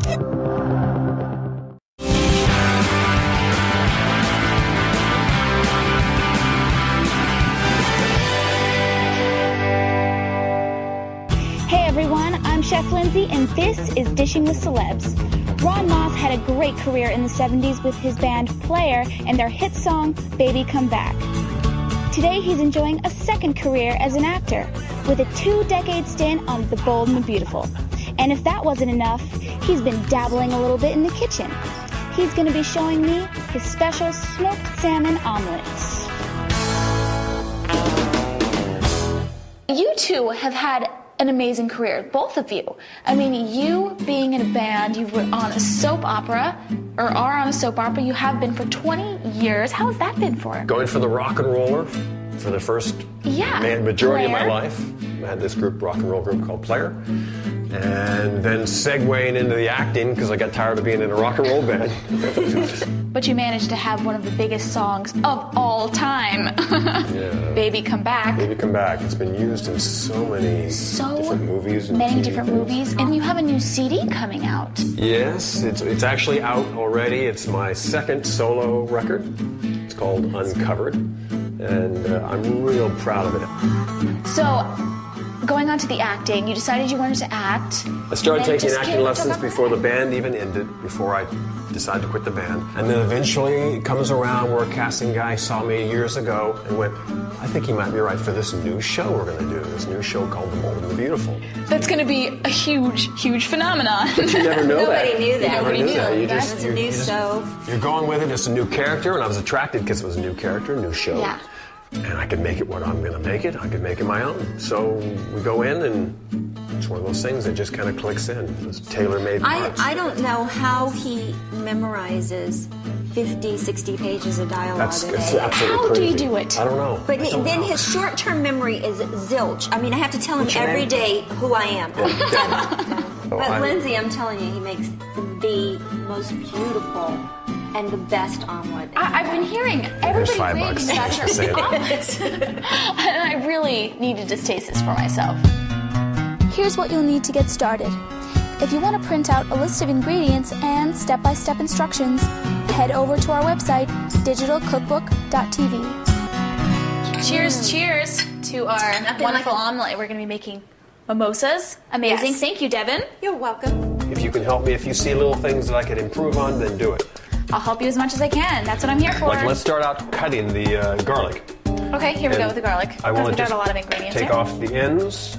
Hey everyone, I'm Chef Lindsay, and this is Dishing with Celebs. Ronn had a great career in the 70s with his band Player and their hit song, Baby Come Back. Today he's enjoying a second career as an actor, with a 2-decade stint on The Bold and the Beautiful. And if that wasn't enough, he's been dabbling a little bit in the kitchen. He's going to be showing me his special smoked salmon omelets. You two have had an amazing career, both of you. I mean, you being in a band, you were on a soap opera, or are on a soap opera, you have been for 20 years. How has that been for? Going for the rock and roller for the first majority of my life. I had this rock and roll group called Player. And then segueing into the acting because I got tired of being in a rock and roll band. But you managed to have one of the biggest songs of all time. Yeah. Baby Come Back. Baby Come Back. It's been used in so many different movies. And many TV different things. movies. And you have a new CD coming out. Yes, it's actually out already. It's my second solo record. It's called Uncovered. And I'm real proud of it. So, going on to the acting, you decided you wanted to act. I started taking acting lessons before the band even ended, before I decided to quit the band. And then eventually it comes around where a casting guy saw me years ago and went, I think he might be right for this new show we're going to do, this new show called The Bold and the Beautiful. That's going to be a huge, huge phenomenon. But you never know that. Nobody knew that. Nobody knew that. It's a new show. You're going with it, it's a new character, and I was attracted because it was a new character, a new show. Yeah. And I could make it what I'm going to make it. I could make it my own. So we go in, and it's one of those things that just kind of clicks in. It's tailor-made parts. I don't know how he memorizes 50, 60 pages of dialogue a day. It's absolutely How crazy. do you do it? I don't know. But then his short-term memory is zilch. I mean, I have to tell him every day who I am. But Lindsay, I'm telling you, he makes the most beautiful and the best omelet. I've been hearing everybody raving about your omelets. And I really need to just taste this for myself. Here's what you'll need to get started. If you want to print out a list of ingredients and step-by-step instructions, head over to our website, digitalcookbook.tv. Cheers, cheers to our wonderful omelet. We're going to be making mimosas. Amazing. Yes. Thank you, Devin. You're welcome. If you can help me, if you see little things that I could improve on, then do it. I'll help you as much as I can. That's what I'm here for. Like, let's start out cutting the garlic. Okay, here we go with the garlic. I want to got just a lot of ingredients take here. off the ends.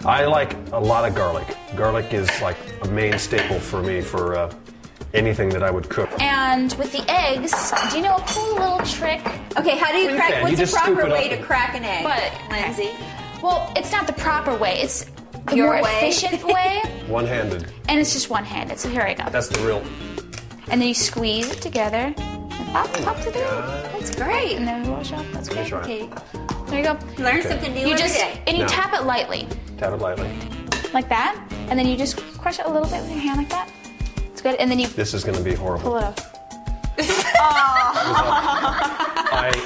I like a lot of garlic. Garlic is like a main staple for me for anything that I would cook. And with the eggs, do you know a cool little trick? Okay, how do you crack? You What's the just scoop proper it way up. to crack an egg, Lindsay? Well, it's not the proper way. It's the Your more way? efficient way. One-handed. And it's just one-handed. So here I go. That's the real. And then you squeeze it together. And up to there. That's great. And then wash up. That's great. Try it. Okay, There you go. learn something new You every just day. and you No. tap it lightly, Tap it lightly. like that. And then you just crush it a little bit with your hand like that. It's good. And then you This is going to be horrible. pull it off.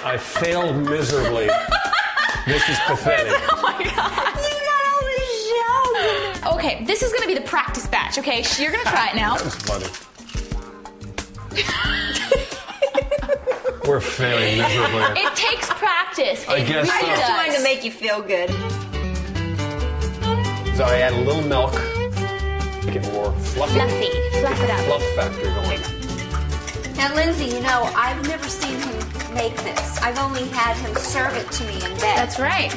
I failed miserably. This is pathetic. Oh my god. You got all these shells. Okay, this is gonna be the practice batch. Okay, you're gonna try it now. That was funny. We're failing miserably. It takes practice. I guess I so. just does. wanted to make you feel good. So I add a little milk to get more fluffy. Fluffy. Fluff it up. Fluff factor going. Now, Lindsay, you know, I've never seen him make this. I've only had him serve it to me in bed. That's right.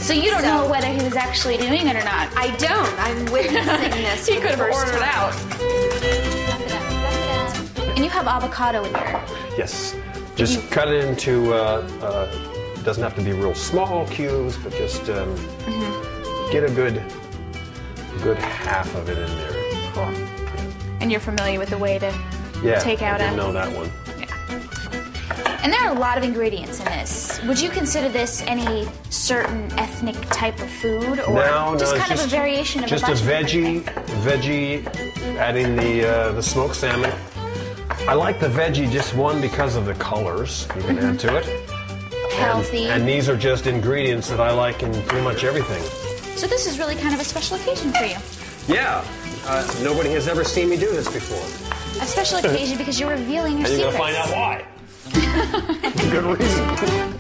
So you don't know whether he was actually doing it or not. I don't. I'm witnessing this. He for could the have first ordered it time. out. And you have avocado in there. Yes. Just cut it into, doesn't have to be real small cubes, but just get a good half of it in there. Cool. And you're familiar with the way to take out I didn't know that one. And there are a lot of ingredients in this. Would you consider this any certain ethnic type of food, or just kind of a variation of just a bunch a of different veggie, adding the smoked salmon. I like the veggie just because of the colors you can add to it. healthy? And these are just ingredients that I like in pretty much everything. So this is really kind of a special occasion for you. Yeah. Nobody has ever seen me do this before. A special occasion because you're revealing your And you're secrets. going to find out why. Good reason.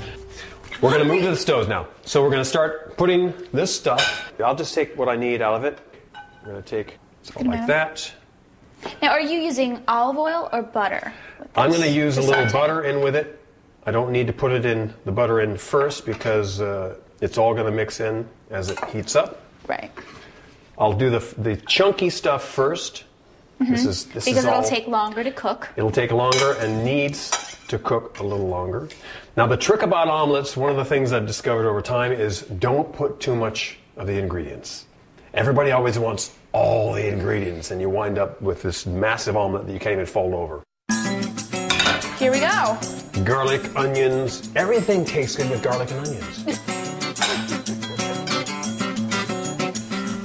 We're going to move to the stove now. So we're going to start putting this stuff. I'll just take what I need out of it. I'm going to take something like that. Now, are you using olive oil or butter? I'm going to use a little butter in with it. I don't need to put it in the butter in first because it's all going to mix in as it heats up. Right. I'll do the chunky stuff first. This Because is it'll all, take longer to cook. It'll take longer and needs to cook a little longer. Now, the trick about omelets, one of the things I've discovered over time is don't put too much of the ingredients. Everybody always wants all the ingredients, and you wind up with this massive omelet that you can't even fold over. Here we go. Garlic, onions, everything tastes good with garlic and onions.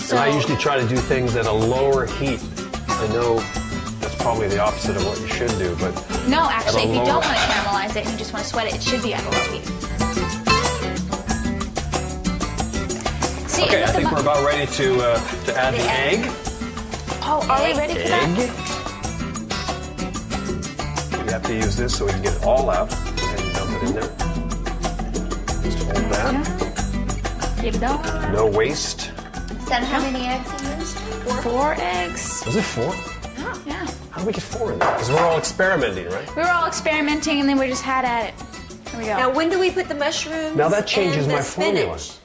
So, And I usually try to do things at a lower heat. I know that's probably the opposite of what you should do, but no, actually, if you lower- don't want to caramelize it and you just want to sweat it, it should be at a low heat. See, okay, I and with think the we're about ready to add the egg. Oh, are we ready for that? We have to use this so we can get it all out. Go ahead and dump it in there. Just hold that. Keep it going. No waste. Is that how many eggs you used? 4 eggs. Was it 4? Yeah. How do we get 4 in there? Because we're all experimenting, right? We were all experimenting and then we just had at it. Here we go. Now, when do we put the mushrooms? Now that changes and the my formula. spinach?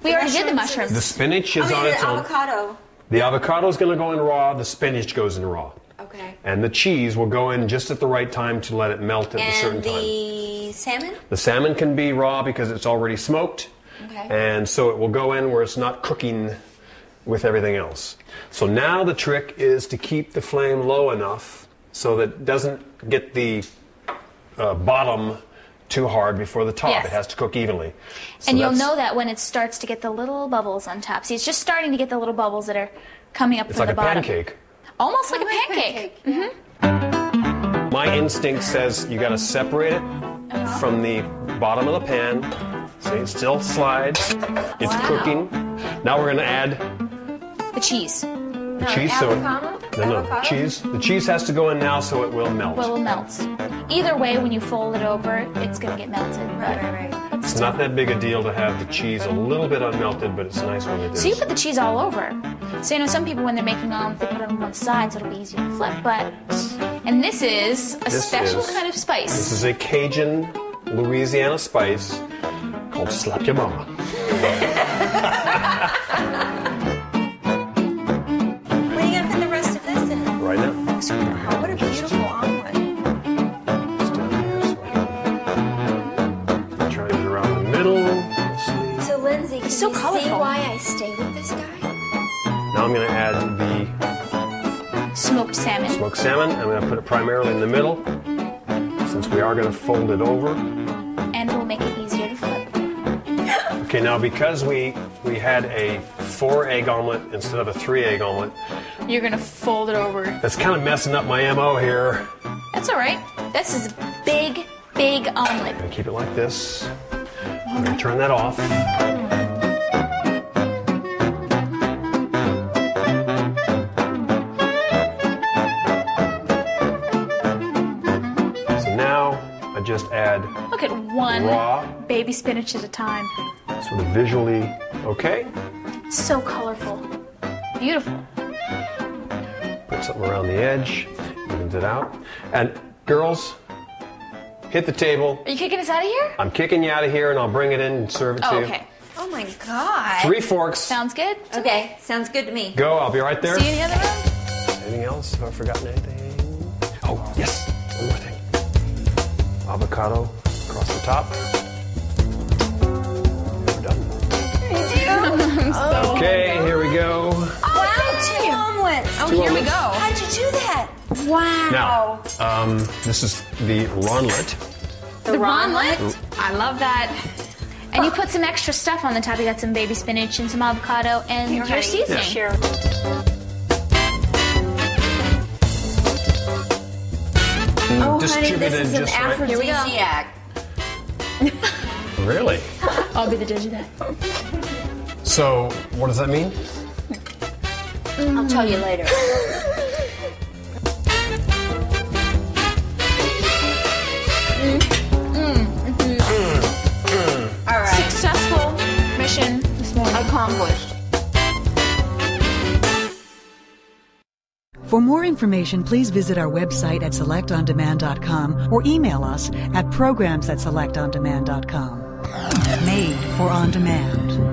we already did the mushrooms mushrooms. The spinach is I on mean, its the own. avocado. The avocado is going to go in raw. The spinach goes in raw. Okay. And the cheese will go in just at the right time to let it melt at a certain And time. the salmon? The salmon can be raw because it's already smoked. Okay. And so it will go in where it's not cooking with everything else. So now the trick is to keep the flame low enough so that it doesn't get the bottom too hard before the top. Yes. It has to cook evenly. So And you'll that's- know that when it starts to get the little bubbles on top. See, it's just starting to get the little bubbles that are coming up It's from like the a bottom. pancake. Almost like a pancake. My instinct says you got to separate it from the bottom of the pan. See, it still slides. It's cooking. Now we're going to add The cheese. the cheese. avocado? No, Avocado? cheese. The cheese has to go in now so it will melt. Well, it will melt. Either way, when you fold it over, it's going to get melted. Right. It's not that big a deal to have the cheese a little bit unmelted, but it's nice when it is. So you put the cheese all over. So, you know, some people, when they're making omelets, they put it on one side so it'll be easier to flip. But, and this is a special kind of spice. This is a Cajun Louisiana spice called Slap Your Mama. When are you going to put the rest of this in? Right now. Oh, what a beautiful omelet. Just down here so I can try it around the middle. Let's see. So, Lindsay, can so you see colorful. why I stay with this guy? Now I'm going to add the Smoked salmon. smoked salmon. I'm going to put it primarily in the middle since we are going to fold it over. And it will make it easier to flip. Okay, now because we had a 4-egg omelet instead of a 3-egg omelet, You're going to fold it over. that's kind of messing up my MO here. That's all right. This is a big, big omelet. I'm going to keep it like this. I'm going to turn that off. So now I just add Look at one raw, baby spinach at a time. sort of visually okay. It's so colorful. Beautiful. Put something around the edge, evens it out. And girls, hit the table. Are you kicking us out of here? I'm kicking you out of here and I'll bring it in and serve it to Oh, you. okay. Oh, my God. 3 forks. Sounds good. Okay, sounds good to me. Go, I'll be right there. See you in the other room? Anything else? Have I forgotten anything? Oh, yes. One more thing. Avocado across the top. We're done. Okay, here we go. Wow, 2 omelets. Oh, Two here we omelets. go. How'd you do that? Wow. Now, this is the Ronlet. the Ronlet. I love that. And you put some extra stuff on the top. You got some baby spinach and some avocado and your seasoning. Sure. Oh, honey, this Distributed is an just right. aphrodisiac. Really? I'll be the judge of that. So, what does that mean? I'll tell you later. All right. Successful mission this morning. Accomplished. For more information, please visit our website at selectondemand.com or email us at programs@selectondemand.com. Made for On Demand.